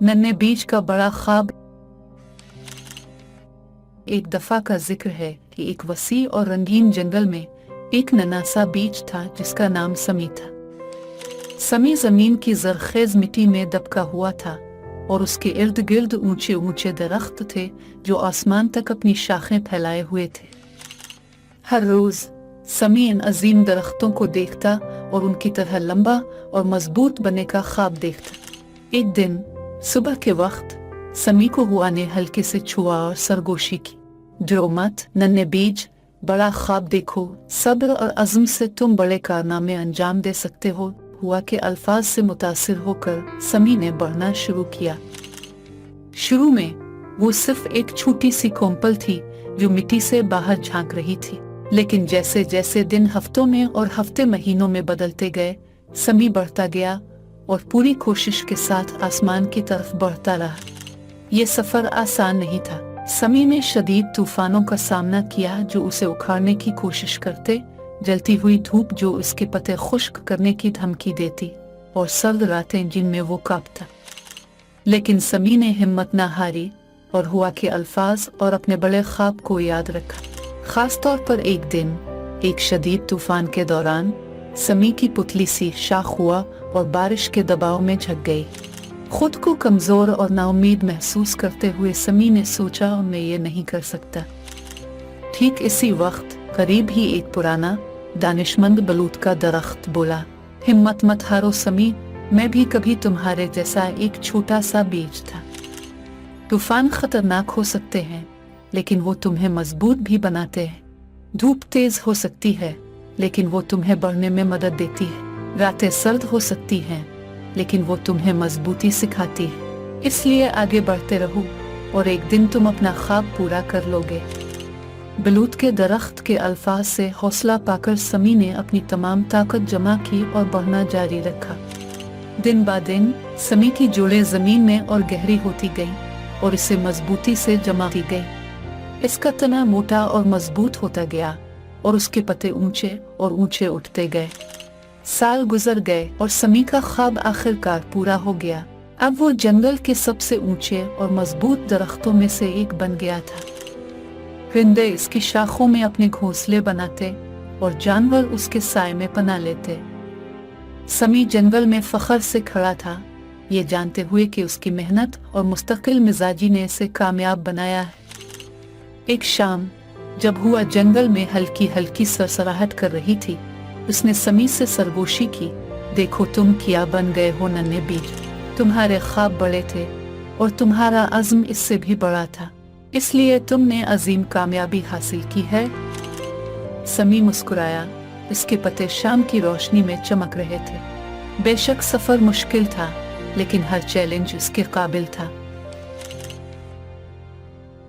नन्हे बीज का बड़ा ख्वाब। एक दफा का जिक्र है कि एक वसी और रंगीन जंगल में एक नन्हा सा बीज था जिसका नाम समी था। समी जमीन की जरखेज मिट्टी में दबका हुआ था और उसके इर्द गिर्द ऊंचे ऊंचे दरख्त थे जो आसमान तक अपनी शाखें फैलाए हुए थे। हर रोज समी इन अजीम दरख्तों को देखता और उनकी तरह लंबा और मजबूत बनने का ख्वाब देखता। एक दिन सुबह के वक्त समी को हुआ ने हल्के से छुआ और सरगोशी की। डरो मत नन्हे बीज, बड़ा ख्वाब देखो, सब्र और अज़्म से तुम बड़े कारनामे अंजाम दे सकते हो। हुआ के अल्फाज से मुतासिर होकर समी ने बढ़ना शुरू किया। शुरू में वो सिर्फ एक छोटी सी कोम्पल थी जो मिट्टी से बाहर झांक रही थी, लेकिन जैसे जैसे दिन हफ्तों में और हफ्ते महीनों में बदलते गए, समी बढ़ता गया और पूरी कोशिश के साथ आसमान की तरफ बढ़ता रहा। ये सफर आसान नहीं था। समी ने शदीद तूफानों का सामना किया जो उसे उखाड़ने की कोशिश करते, जलती हुई धूप जो उसके पत्ते खुश्क करने की धमकी देती, और सर्द रातें जिनमें वो कांपता। लेकिन समी ने हिम्मत न हारी और हुआ के अल्फाज और अपने बड़े ख्वाब को याद रखा। खास तौर पर एक दिन एक शदीद तूफान के दौरान समी की पुतली सी शाख हुआ और बारिश के दबाव में झक गई। खुद को कमजोर और नाउम्मीद महसूस करते हुए समी ने सोचा मैं ये नहीं कर सकता। ठीक इसी वक्त करीब ही एक पुराना दानिशमंद बलूत का दरख्त बोला, हिम्मत मत हारो समी, मैं भी कभी तुम्हारे जैसा एक छोटा सा बीज था। तूफान खतरनाक हो सकते हैं लेकिन वो तुम्हें मजबूत भी बनाते हैं। धूप तेज हो सकती है लेकिन वो तुम्हें बढ़ने में मदद देती है। रातें सर्द हो सकती हैं लेकिन वो तुम्हें मजबूती सिखाती है। इसलिए आगे बढ़ते रहो और एक दिन तुम अपना ख्वाब पूरा कर लोगे। बलूत के दरख्त के अल्फाज से हौसला पाकर समी ने अपनी तमाम ताकत जमा की और बढ़ना जारी रखा। दिन ब दिन समी की जोड़ें जमीन में और गहरी होती गईं और इसे मजबूती से जमाती गई। इसका तना मोटा और मजबूत होता गया और उसके पत्ते ऊंचे और ऊंचे उठते गए। साल गुजर गए और समी का ख्वाब आखिरकार पूरा हो गया। अब वो जंगल के सबसे ऊंचे और मजबूत दरख्तों में से एक बन गया था। परिंदे इसकी शाखों में अपने घोंसले बनाते और जानवर उसके साए में पनाह लेते। समी जंगल में फख्र से खड़ा था, ये जानते हुए कि उसकी मेहनत और मुस्तकिल मिजाजी ने इसे कामयाब बनाया है। एक शाम जब हुआ जंगल में हल्की हल्की सरसराहट कर रही थी, उसने समी से सरगोशी की, देखो तुम क्या बन गए हो नन्हे बीज। तुम्हारे ख्वाब बड़े थे और तुम्हारा अज़्म इससे भी बड़ा था, इसलिए तुमने अजीम कामयाबी हासिल की है। समी मुस्कुराया। इसके पत्ते शाम की रोशनी में चमक रहे थे। बेशक सफर मुश्किल था लेकिन हर चैलेंज उसके काबिल था।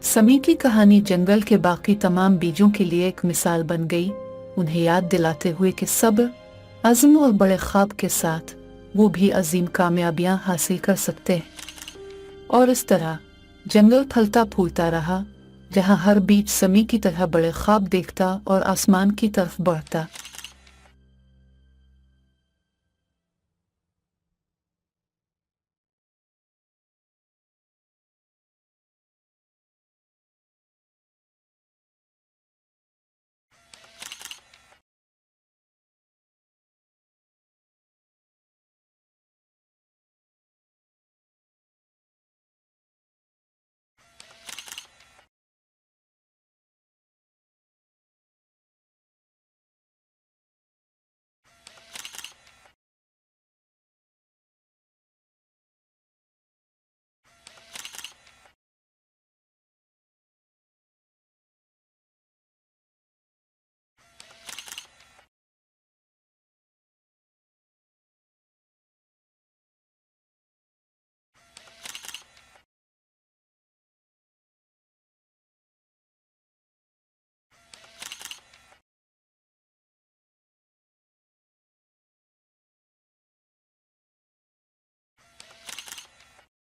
समी की कहानी जंगल के बाकी तमाम बीजों के लिए एक मिसाल बन गई, उन्हें याद दिलाते हुए कि सब्र, अज़्म और बड़े ख्वाब के साथ वो भी अजीम कामयाबियां हासिल कर सकते हैं। और इस तरह जंगल फलता फूलता रहा, जहां हर बीज समी की तरह बड़े ख्वाब देखता और आसमान की तरफ बढ़ता।